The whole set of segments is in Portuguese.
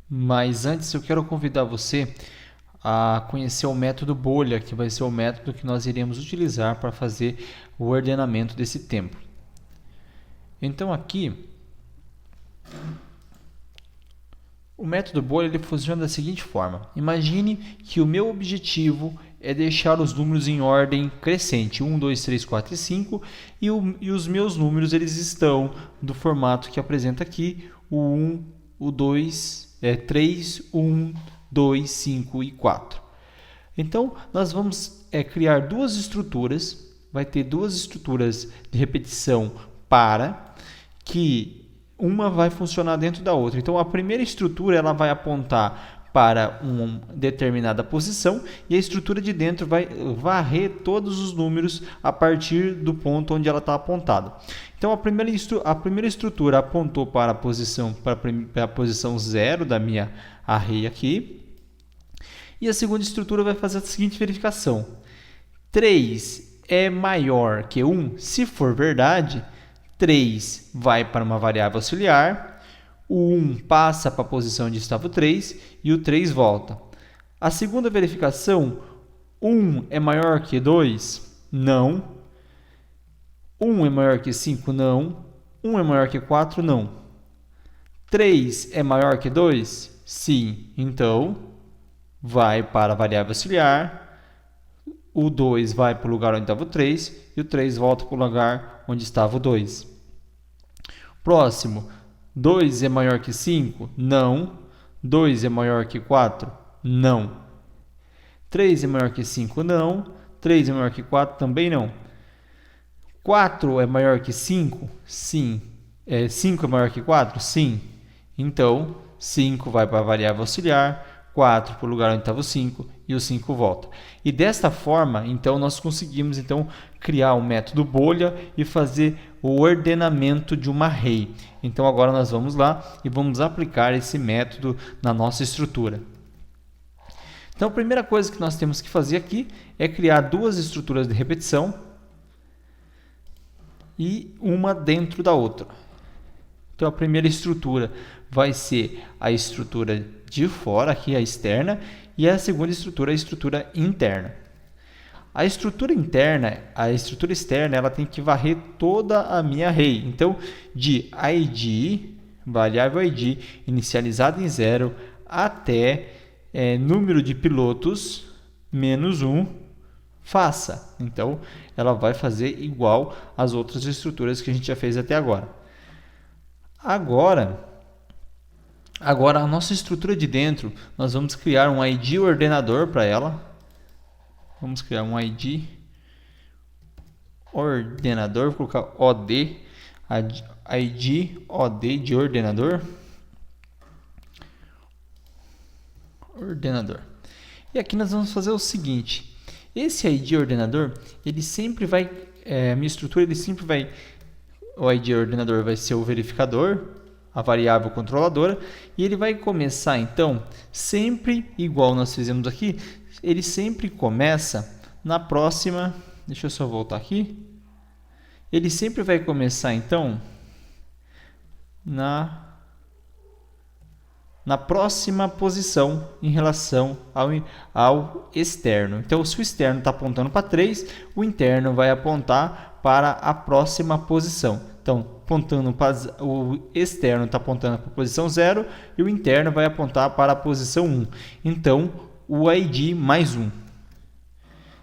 Mas antes eu quero convidar você a conhecer o método bolha, que vai ser o método que nós iremos utilizar para fazer o ordenamento desse tempo. Então aqui, o método bolha ele funciona da seguinte forma. Imagine que o meu objetivo é deixar os números em ordem crescente, 1, 2, 3, 4 e 5, e os meus números eles estão do formato que apresenta aqui, o 1, o 2, 3, 1, 2, 5 e 4. Então, nós vamos criar duas estruturas, vai ter duas estruturas de repetição para que uma vai funcionar dentro da outra. Então, a primeira estrutura ela vai apontar para uma determinada posição e a estrutura de dentro vai varrer todos os números a partir do ponto onde ela está apontada. Então, a primeira estrutura apontou para a posição 0 da minha array aqui. E a segunda estrutura vai fazer a seguinte verificação. 3 é maior que 1? Se for verdade, 3 vai para uma variável auxiliar, o 1 passa para a posição onde estava o 3 e o 3 volta. A segunda verificação, 1 é maior que 2? Não. 1 é maior que 5? Não. 1 é maior que 4? Não. 3 é maior que 2? Sim. Então, vai para a variável auxiliar, o 2 vai para o lugar onde estava o 3 e o 3 volta para o lugar onde estava o 2. Próximo, 2 é maior que 5? Não. 2 é maior que 4? Não. 3 é maior que 5? Não. 3 é maior que 4? Também não. 4 é maior que 5? Sim. 5 é maior que 4? Sim. Então, 5 vai para a variável auxiliar, 4 para o lugar onde estava o 5 e o 5 volta. E desta forma, então, nós conseguimos criar um método bolha e fazer o ordenamento de uma array. Então, agora nós vamos lá e vamos aplicar esse método na nossa estrutura. Então, a primeira coisa que nós temos que fazer aqui é criar duas estruturas de repetição e uma dentro da outra. Então, a primeira estrutura vai ser a estrutura de fora, aqui a externa, e a segunda estrutura, a estrutura interna. A estrutura externa, ela tem que varrer toda a minha array. Então, de id, variável id, inicializada em 0, até número de pilotos, menos 1, faça. Então, ela vai fazer igual às outras estruturas que a gente já fez até agora. Agora a nossa estrutura de dentro, nós vamos criar um ID ordenador para ela. Vamos criar um ID ordenador, vou colocar OD, ID OD de ordenador. E aqui nós vamos fazer o seguinte, esse ID ordenador, ele sempre vai, minha estrutura, ele sempre vai, o ID ordenador vai ser o verificador, a variável controladora, e ele vai começar, então, sempre igual nós fizemos aqui, ele sempre começa na próxima, deixa eu só voltar aqui, ele sempre vai começar, então, na próxima posição em relação ao externo. Então, se o externo está apontando para 3, o interno vai apontar para a próxima posição. Então, o externo está apontando para a posição 0 e o interno vai apontar para a posição 1. Então, o ID mais 1.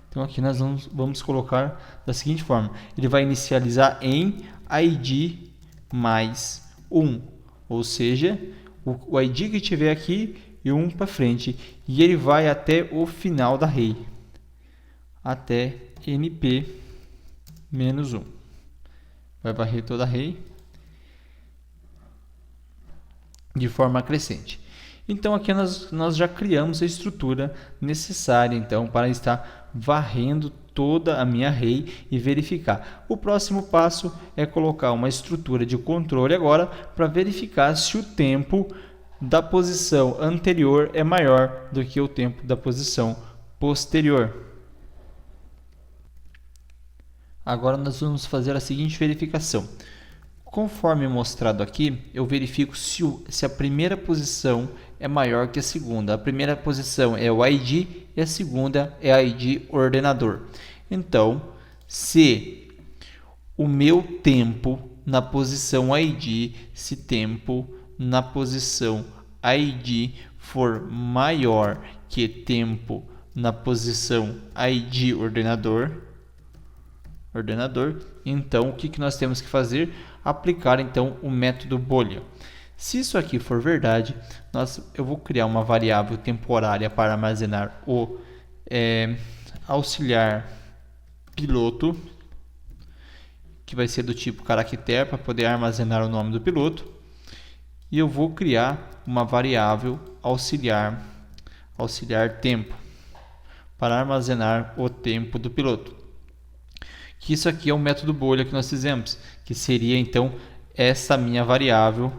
Então, aqui nós vamos colocar da seguinte forma. Ele vai inicializar em ID mais 1. Ou seja, o ID que tiver aqui e 1 para frente. E ele vai até o final da array. Até NP menos 1. Vai varrer toda a array de forma crescente. Então, aqui nós já criamos a estrutura necessária então, para estar varrendo toda a minha array e verificar. O próximo passo é colocar uma estrutura de controle agora para verificar se o tempo da posição anterior é maior do que o tempo da posição posterior. Agora nós vamos fazer a seguinte verificação. Conforme mostrado aqui, eu verifico se a primeira posição é maior que a segunda. A primeira posição é o ID e a segunda é a ID ordenador. Então, se o meu tempo na posição ID, se tempo na posição ID for maior que tempo na posição ID ordenador, então o que nós temos que fazer? Aplicar então o método bolha. Se isso aqui for verdade, eu vou criar uma variável temporária para armazenar o auxiliar piloto, que vai ser do tipo caractere para poder armazenar o nome do piloto. E eu vou criar uma variável auxiliar tempo para armazenar o tempo do piloto. Que isso aqui é o método bolha que nós fizemos, que seria então essa minha variável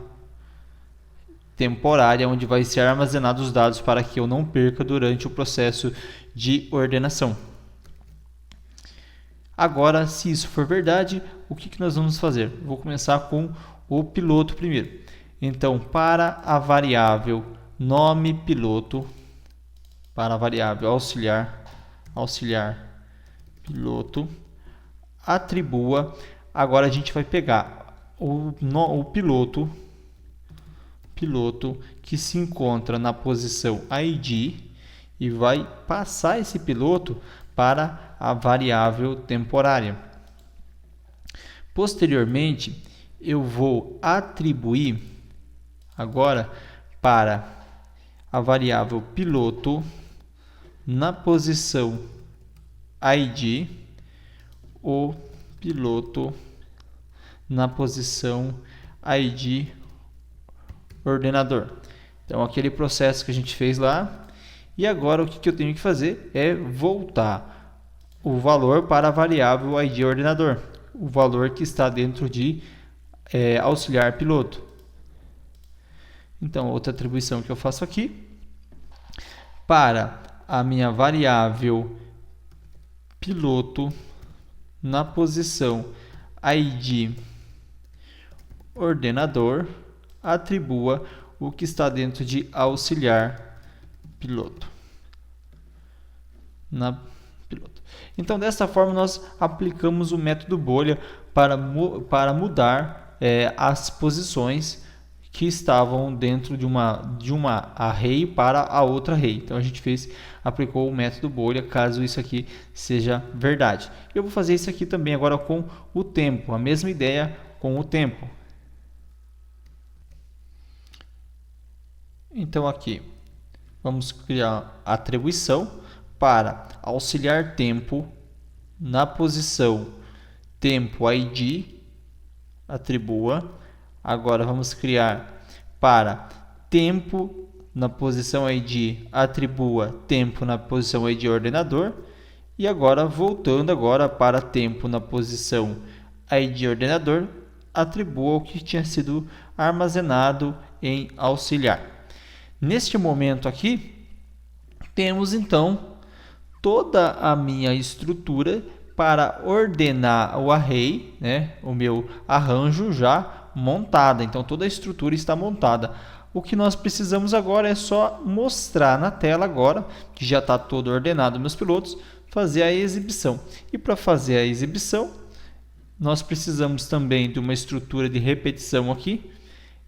temporária, onde vai ser armazenados os dados para que eu não perca durante o processo de ordenação. Agora, se isso for verdade, o que nós vamos fazer? Vou começar com o piloto primeiro. Então, para a variável nome piloto, para a variável auxiliar piloto, atribua. Agora a gente vai pegar o piloto que se encontra na posição ID e vai passar esse piloto para a variável temporária. Posteriormente, eu vou atribuir agora para a variável piloto na posição ID o piloto na posição ID ordenador. Então, aquele processo que a gente fez lá. E agora o que eu tenho que fazer é voltar o valor para a variável ID ordenador, o valor que está dentro de auxiliar piloto. Então, outra atribuição que eu faço aqui, para a minha variável piloto na posição ID ordenador, atribua o que está dentro de auxiliar piloto. Então, dessa forma, nós aplicamos o método bolha para mudar as posições que estavam dentro de uma array para a outra array. Então, a gente aplicou o método bolha, caso isso aqui seja verdade. Eu vou fazer isso aqui também agora com o tempo, a mesma ideia com o tempo. Então, aqui, vamos criar a atribuição para auxiliar tempo na posição tempo ID, atribua. Agora vamos criar para tempo na posição ID, atribua tempo na posição ID ordenador. E agora, voltando agora para tempo na posição ID ordenador, atribua o que tinha sido armazenado em auxiliar. Neste momento aqui, temos então toda a minha estrutura para ordenar o array, o meu arranjo já montada. Então, toda a estrutura está montada. O que nós precisamos agora é só mostrar na tela agora, que já está todo ordenado meus pilotos, fazer a exibição. E para fazer a exibição, nós precisamos também de uma estrutura de repetição aqui.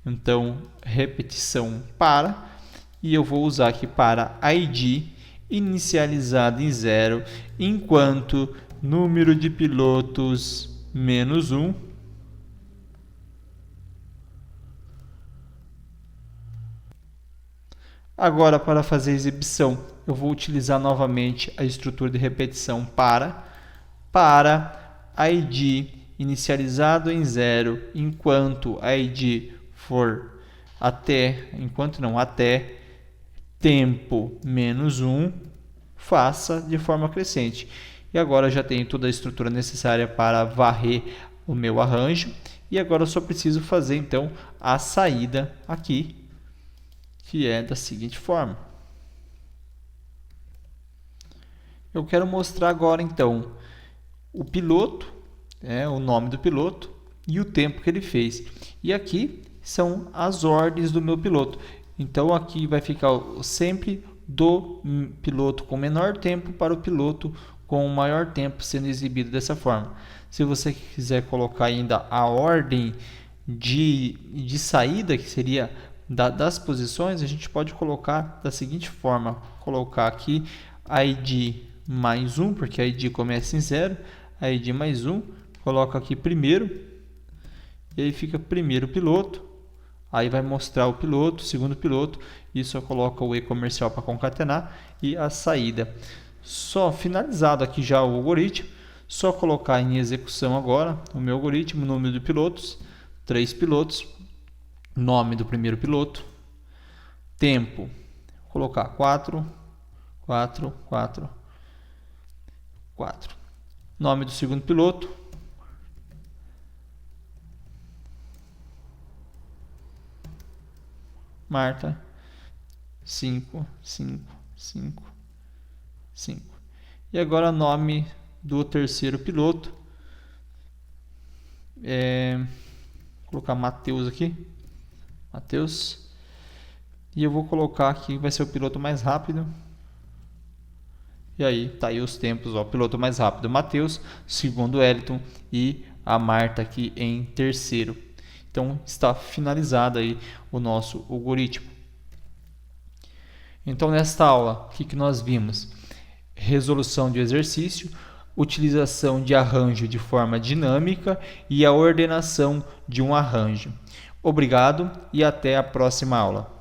Então, repetição para, e eu vou usar aqui para ID inicializado em 0, enquanto número de pilotos menos 1. Agora, para fazer a exibição, eu vou utilizar novamente a estrutura de repetição para ID inicializado em 0, enquanto ID for até tempo menos 1, faça de forma crescente. E agora eu já tenho toda a estrutura necessária para varrer o meu arranjo. E agora eu só preciso fazer então a saída aqui, que é da seguinte forma. Eu quero mostrar agora então o piloto, o nome do piloto, e o tempo que ele fez. E aqui são as ordens do meu piloto. Então aqui vai ficar sempre do piloto com menor tempo para o piloto com o maior tempo sendo exibido dessa forma. Se você quiser colocar ainda a ordem de saída, que seria das posições, a gente pode colocar da seguinte forma: colocar aqui ID mais 1, porque a ID começa em 0, ID mais 1, coloca aqui primeiro, e aí fica primeiro piloto, aí vai mostrar o piloto, segundo piloto, e só coloca o E comercial para concatenar e a saída. Só finalizado aqui já o algoritmo, só colocar em execução agora o meu algoritmo, número de pilotos, 3 pilotos, nome do primeiro piloto, tempo, vou colocar 4, 4, 4, 4. Nome do segundo piloto, Marta, 5, 5, 5, 5. E agora nome do terceiro piloto, vou colocar Matheus aqui, Matheus, e eu vou colocar aqui, vai ser o piloto mais rápido. E aí, tá aí os tempos, ó, piloto mais rápido, Matheus, segundo Wellington e a Marta aqui em terceiro. Então, está finalizado aí o nosso algoritmo. Então, nesta aula, o que nós vimos? Resolução de exercício, utilização de arranjo de forma dinâmica e a ordenação de um arranjo. Obrigado e até a próxima aula.